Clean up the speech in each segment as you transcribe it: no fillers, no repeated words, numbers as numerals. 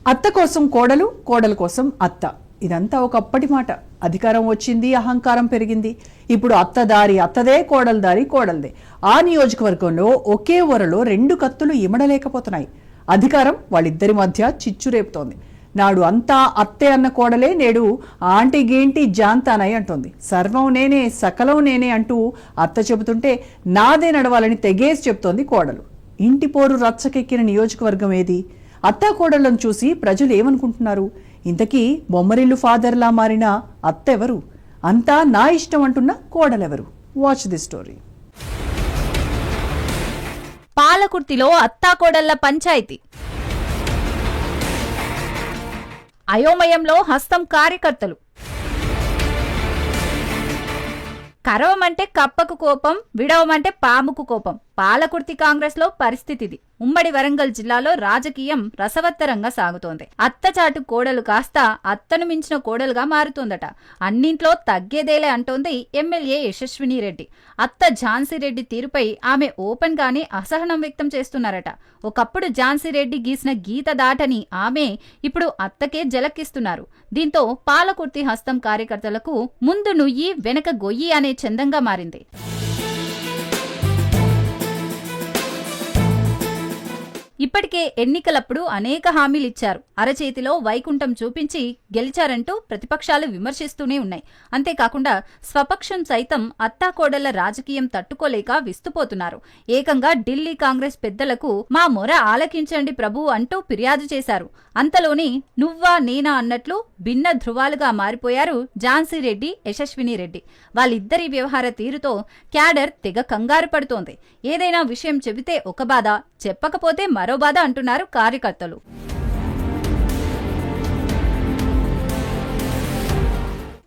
అత్త కోసం కోడలు, కోడలు కోసం అత్త. ఇదంతా ఒకప్పటి మాట. అధికారం వచ్చింది, అహంకారం పెరిగింది. ఇప్పుడు అత్త దారి అత్తదే, కోడల దారి కోడలదే. ఆ నియోజకవర్గంలో ఒకే వరలో రెండు కత్తులు ఇమడలేకపోతున్నాయి. అధికారం వాళ్ళిద్దరి మధ్య చిచ్చు రేపుతోంది. నాడు అంతా అత్తే అన్న కోడలే నేడు ఆంటీ గేంటి జాంతానై అంటోంది. సర్వం నేనే, సకలం నేనే అంటూ అత్త చెబుతుంటే నాదే నడవాలని తెగేసి చెప్తోంది కోడలు. ఇంటి పోరు రచ్చకెక్కిన నియోజకవర్గం ఏది? అత్తాకోడళ్లను చూసి ప్రజలు ఏమనుకుంటున్నారు? ఇంతకీ బొమ్మరిల్లు ఫాదర్లా మారిన అత్తెవరు? అంతా నా ఇష్టం అంటున్న కోడలెవరు? Watch the story. పాలకుర్తిలో అత్తాకోడళ్ల పంచాయతీ. అయోమయంలో హస్తం కార్యకర్తలు. కరవమంటే కప్పకు కోపం, విడవమంటే పాముకు కోపం. పాలకుర్తి కాంగ్రెస్ లో పరిస్థితి ఇది. ఉమ్మడి వరంగల్ జిల్లాలో రాజకీయం రసవత్తరంగా సాగుతోంది. అత్తచాటు కోడలు కాస్త అత్తను మించిన కోడలుగా మారుతోందట. అన్నింట్లో తగ్గేదేలే అంటోంది ఎమ్మెల్యే యశస్విని రెడ్డి. అత్త ఝాన్సీ రెడ్డి తీరుపై ఆమె ఓపెన్ గానే అసహనం వ్యక్తం చేస్తున్నారట. ఒకప్పుడు ఝాన్సీ రెడ్డి గీసిన గీత దాటని ఆమె ఇప్పుడు అత్తకే జలక్కిస్తున్నారు. దీంతో పాలకుర్తి హస్తం కార్యకర్తలకు ముందు నుయ్యి వెనక గొయ్యి అనే చందంగా మారింది. ఇప్పటికే ఎన్నికలప్పుడు అనేక హామీలిచ్చారు. అరచేతిలో వైకుంఠం చూపించి గెలిచారంటూ ప్రతిపక్షాలు విమర్శిస్తూనే ఉన్నాయి. అంతేకాకుండా స్వపక్షం సైతం అత్తాకోడళ్ల రాజకీయం తట్టుకోలేక విస్తుపోతున్నారు. ఏకంగా ఢిల్లీ కాంగ్రెస్ పెద్దలకు మా మొర ఆలకించండి ప్రభు అంటూ ఫిర్యాదు చేశారు. అంతలోని నువ్వా నేనా అన్నట్లు భిన్న ధృవాలుగా మారిపోయారు ఝాన్సీ రెడ్డి, యశస్విని రెడ్డి. వాళ్ళిద్దరి వ్యవహార తీరుతో క్యాడర్ తెగ కంగారు పడుతోంది. ఏదైనా విషయం చెబితే ఒక బాధ, చెప్పకపోతే మరో బాధ అంటున్నారు కార్యకర్తలు.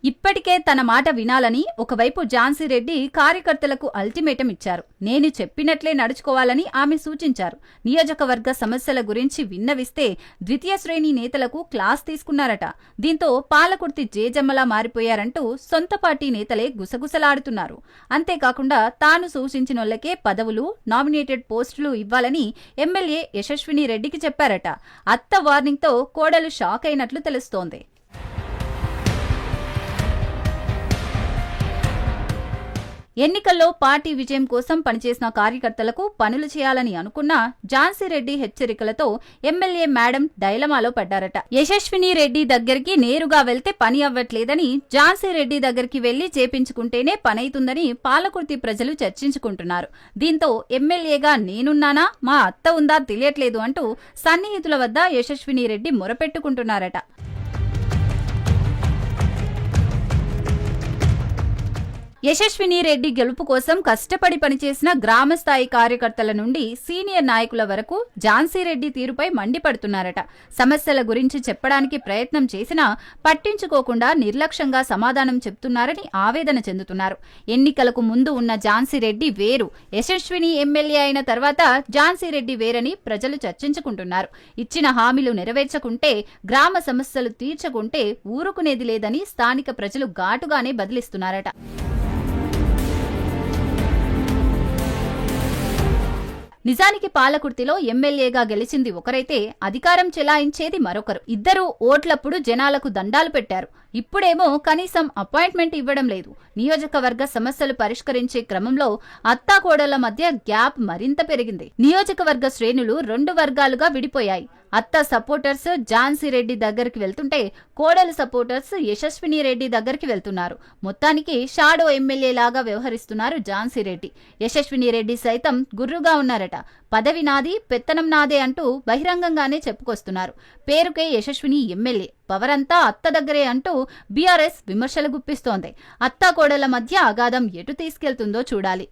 ఇప్పటికే తన మాట వినాలని ఒకవైపు ఝాన్సీ రెడ్డి కార్యకర్తలకు అల్టిమేటం ఇచ్చారు. నేను చెప్పినట్లే నడుచుకోవాలని ఆమె సూచించారు. నియోజకవర్గ సమస్యల గురించి విన్నవిస్తే ద్వితీయ శ్రేణి నేతలకు క్లాస్ తీసుకున్నారట. దీంతో పాలకుర్తి జేజమ్మలా మారిపోయారంటూ సొంత పార్టీ నేతలే గుసగుసలాడుతున్నారు. అంతేకాకుండా తాను సూచించినోళ్లకే పదవులు, నామినేటెడ్ పోస్టులు ఇవ్వాలని ఎమ్మెల్యే యశస్విని రెడ్డికి చెప్పారట. అత్త వార్నింగ్తో కోడలు షాక్ అయినట్లు తెలుస్తోంది. ఎన్నికల్లో పార్టీ విజయం కోసం పనిచేసిన కార్యకర్తలకు పనులు చేయాలని అనుకున్న ఝాన్సీ రెడ్డి హెచ్చరికలతో ఎమ్మెల్యే మేడం డైలమాలో పడ్డారట. యశస్విని రెడ్డి దగ్గరికి నేరుగా వెళ్తే పని అవ్వట్లేదని, ఝాన్సీ రెడ్డి దగ్గరికి వెళ్లి చేపించుకుంటేనే పనైతుందని పాలకుర్తి ప్రజలు చర్చించుకుంటున్నారు. దీంతో ఎమ్మెల్యేగా నేనున్నానా, మా అత్త ఉందా తెలియట్లేదు అంటూ సన్నిహితుల వద్ద యశస్విని రెడ్డి మొరపెట్టుకుంటున్నారట. యశస్విని రెడ్డి గెలుపు కోసం కష్టపడి పనిచేసిన గ్రామస్థాయి కార్యకర్తల నుండి సీనియర్ నాయకుల వరకు ఝాన్సీ రెడ్డి తీరుపై మండిపడుతున్నారట. సమస్యల గురించి చెప్పడానికి ప్రయత్నం చేసినా పట్టించుకోకుండా నిర్లక్ష్యంగా సమాధానం చెప్తున్నారని ఆవేదన చెందుతున్నారు. ఎన్నికలకు ముందు ఉన్న ఝాన్సీ రెడ్డి వేరు, యశస్విని ఎమ్మెల్యే అయిన తర్వాత ఝాన్సీ రెడ్డి వేరని ప్రజలు చర్చించుకుంటున్నారు. ఇచ్చిన హామీలు నెరవేర్చకుంటే, గ్రామ సమస్యలు తీర్చకుంటే ఊరుకునేది లేదని స్థానిక ప్రజలు ఘాటుగానే బదిలిస్తున్నారట. నిజానికి పాలకుర్తిలో ఎమ్మెల్యేగా గెలిచింది ఒకరైతే అధికారం చెలాయించేది మరొకరు. ఇద్దరూ ఓట్లప్పుడు జనాలకు దండాలు పెట్టారు. ఇప్పుడేమో కనీసం అపాయింట్మెంట్ ఇవ్వడం లేదు. నియోజకవర్గ సమస్యలు పరిష్కరించే క్రమంలో అత్తాకోడళ్ల మధ్య గ్యాప్ మరింత పెరిగింది. నియోజకవర్గ శ్రేణులు రెండు వర్గాలుగా విడిపోయాయి. అత్త సపోర్టర్స్ ఝాన్సీ రెడ్డి దగ్గరికి వెళ్తుంటే, కోడలు సపోర్టర్స్ యశస్విని రెడ్డి దగ్గరికి వెళ్తున్నారు. మొత్తానికి షాడో ఎమ్మెల్యే లాగా వ్యవహరిస్తున్నారు ఝాన్సీ రెడ్డి. యశస్విని రెడ్డి సైతం గుర్రుగా ఉన్నారట. పదవి నాది, పెత్తనం నాదే అంటూ బహిరంగంగానే చెప్పుకొస్తున్నారు. పేరుకే యశస్విని ఎమ్మెల్యే, పవరంతా అత్త దగ్గరే అంటూ బీఆర్ఎస్ విమర్శలు గుప్పిస్తోంది. అత్తాకోడళ్ల మధ్య అగాధం ఎటు తీసుకెళ్తుందో చూడాలి.